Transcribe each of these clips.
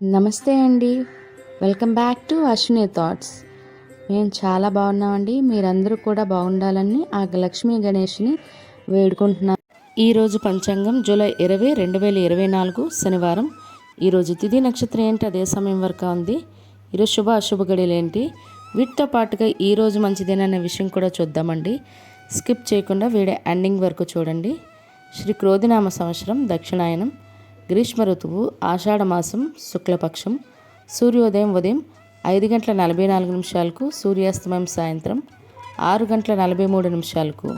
నమస్తే అండి. Welcome back to Ashwini thoughts. మేము చాలా బాగున్నామండి. మీరందరూ కూడా బాగుండాలని ఆ లక్ష్మీ గణేష్ని వేడుకుంటున్నాం. ఈరోజు పంచాంగం జూలై 20, 2024 శనివారం. ఈరోజు తిథి నక్షత్రం ఏంటి, అదే సమయం వరకు ఉంది. ఈరోజు శుభ అశుభ గడియలు ఏంటి, వీటితో పాటుగా ఈరోజు మంచిదేననే విషయం కూడా చూద్దామండి. స్కిప్ చేయకుండా వీడియో ఎండింగ్ వరకు చూడండి. శ్రీ క్రోధినామ సంవత్సరం దక్షిణాయనం, గ్రీష్మ ఋతువు, ఆషాఢమాసం, శుక్లపక్షం, సూర్యోదయం ఉదయం 5:44 సూర్యాస్తమయం సాయంత్రం 6:43.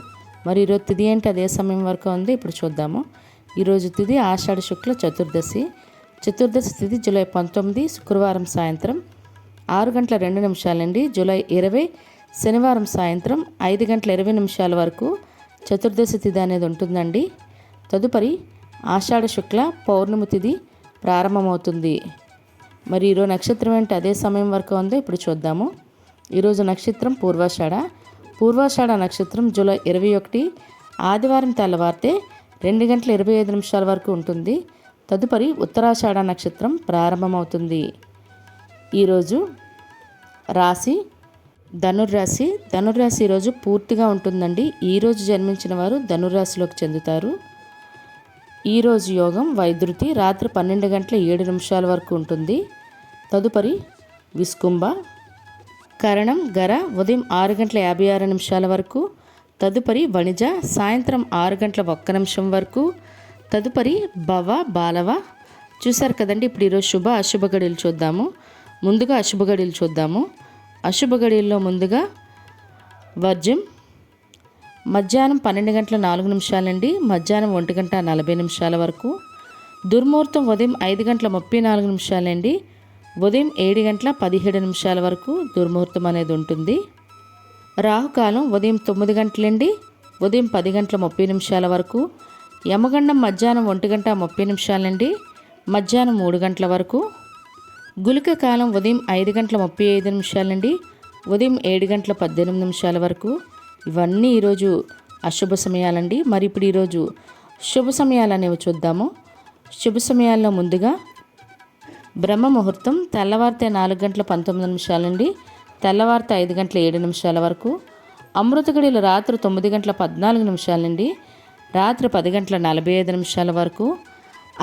మరి ఈరోజు తిథి ఏంటి, అదే సమయం వరకు ఉంది. ఇప్పుడు చూద్దాము. ఈరోజు తిథి ఆషాఢ శుక్ల చతుర్దశి. చతుర్దశి తిథి జూలై 19 శుక్రవారం సాయంత్రం 6:02 జూలై 20 శనివారం సాయంత్రం 5:20 వరకు చతుర్దశి తిథి అనేది ఉంటుందండి. తదుపరి ఆషాఢ శుక్ల పౌర్ణమి తిథి ప్రారంభమవుతుంది. మరి ఈరోజు నక్షత్రం ఏంటి, అదే సమయం వరకు ఉందో ఇప్పుడు చూద్దాము. ఈరోజు నక్షత్రం పూర్వాషాఢ. పూర్వాషాఢ నక్షత్రం జూలై 21 ఆదివారం తెల్లవారితే 2:25 వరకు ఉంటుంది. తదుపరి ఉత్తరాషాఢ నక్షత్రం ప్రారంభమవుతుంది. ఈరోజు రాశి ధనుర్రాశి. ధనుర్రాశి ఈరోజు పూర్తిగా ఉంటుందండి. ఈరోజు జన్మించిన వారు ధనుర్రాశిలోకి చెందుతారు. ఈరోజు యోగం వైద్యుతి రాత్రి 12:07 వరకు ఉంటుంది. తదుపరి విస్కుంభ. కరణం గర ఉదయం 6:56 వరకు. తదుపరి వణిజ సాయంత్రం 6:01 వరకు. తదుపరి భవ బాలవ. చూశారు కదండి. ఇప్పుడు ఈరోజు శుభ అశుభ గడియలు చూద్దాము. ముందుగా అశుభ గడియలు చూద్దాము. అశుభ గడియల్లో ముందుగా వర్జం మధ్యాహ్నం 12:04 మధ్యాహ్నం 1:40 వరకు. దుర్ముహూర్తం ఉదయం 5:34 ఉదయం 7:17 వరకు దుర్ముహూర్తం అనేది ఉంటుంది. రాహుకాలం ఉదయం 9 గంటలండి ఉదయం 10:30 వరకు. యమగండం మధ్యాహ్నం 1:30 మధ్యాహ్నం 3 గంటల వరకు. గుళిక కాలం ఉదయం 5:35 ఉదయం 7:18 వరకు. ఇవన్నీ ఈరోజు అశుభ సమయాలండి. మరి ఇప్పుడు ఈరోజు శుభ సమయాలు అనేవి చూద్దాము. శుభ సమయాల్లో ముందుగా బ్రహ్మ ముహూర్తం తెల్లవారితే 4:19 తెల్లవారితే 5:07 వరకు. అమృత గడియలు రాత్రి 9:14 రాత్రి 10:45 వరకు.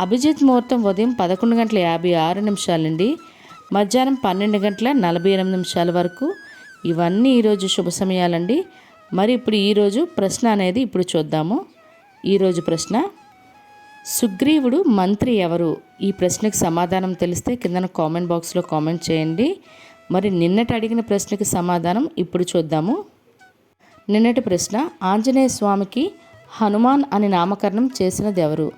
అభిజిత్ ముహూర్తం ఉదయం 11:56 మధ్యాహ్నం 12:48 వరకు. ఇవన్నీ ఈరోజు శుభ సమయాలండి. మరి ఇప్పుడు ఈరోజు ప్రశ్న అనేది ఇప్పుడు చూద్దాము. ఈరోజు ప్రశ్న, సుగ్రీవుడు మంత్రి ఎవరు? ఈ ప్రశ్నకు సమాధానం తెలిస్తే కిందన కామెంట్ బాక్స్లో కామెంట్ చేయండి. మరి నిన్నటి అడిగిన ప్రశ్నకి సమాధానం ఇప్పుడు చూద్దాము. నిన్నటి ప్రశ్న, ఆంజనేయ స్వామికి హనుమాన్ అని నామకరణం చేసినది ఎవరు?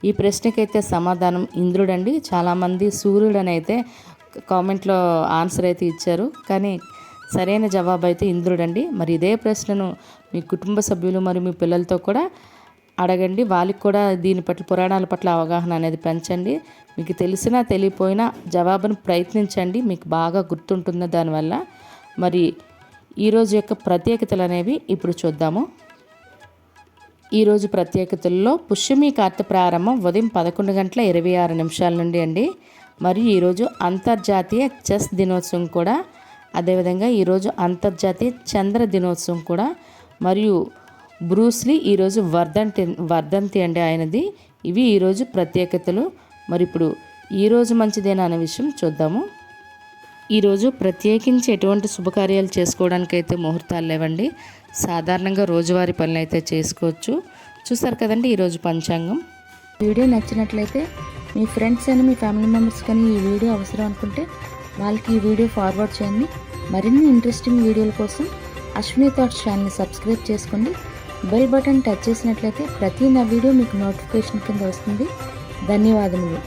ఈ ప్రశ్నకైతే సమాధానం ఇంద్రుడండి. చాలామంది సూర్యుడు అని అయితే కామెంట్లో ఆన్సర్ అయితే ఇచ్చారు, కానీ సరైన జవాబు అయితే ఇంద్రుడండి. మరి ఇదే ప్రశ్నను మీ కుటుంబ సభ్యులు మరియు మీ పిల్లలతో కూడా అడగండి. వాళ్ళకి కూడా దీని పట్ల పురాణాల పట్ల అవగాహన అనేది పెంచండి. మీకు తెలిసినా తెలియపోయినా జవాబును ప్రయత్నించండి, మీకు బాగా గుర్తుంటుంది దానివల్ల. మరి ఈరోజు యొక్క ప్రత్యేకతలు అనేవి ఇప్పుడు చూద్దాము. ఈరోజు ప్రత్యేకతల్లో పుష్యమి కార్తె ప్రారంభం ఉదయం 11:26 నుండి అండి. మరియు ఈరోజు అంతర్జాతీయ చెస్ దినోత్సవం కూడా, అదేవిధంగా ఈరోజు అంతర్జాతీయ చంద్ర దినోత్సవం కూడా. మరియు బ్రూస్లీ ఈరోజు వర్ధంతి అండి ఆయనది. ఇవి ఈరోజు ప్రత్యేకతలు. మరి ఇప్పుడు ఈరోజు మంచిదేనా అనే విషయం చూద్దాము. ఈరోజు ప్రత్యేకించి ఎటువంటి శుభకార్యాలు చేసుకోవడానికైతే ముహూర్తాలు లేవండి. సాధారణంగా రోజువారీ పనులు అయితే చేసుకోవచ్చు. చూసారు కదండి ఈరోజు పంచాంగం. వీడియో నచ్చినట్లయితే మీ ఫ్రెండ్స్ అని మీ ఫ్యామిలీ మెంబర్స్ కానీ ఈ వీడియో అవసరం అనుకుంటే వాళ్ళకి ఈ వీడియో ఫార్వర్డ్ చేయండి. మరిన్ని ఇంట్రెస్టింగ్ వీడియోల కోసం అశ్విని థాట్స్ ఛానల్ని సబ్స్క్రైబ్ చేసుకోండి. బెల్ బటన్ టచ్ చేసినట్లయితే ప్రతి నా వీడియో మీకు నోటిఫికేషన్ కింద వస్తుంది. ధన్యవాదములు.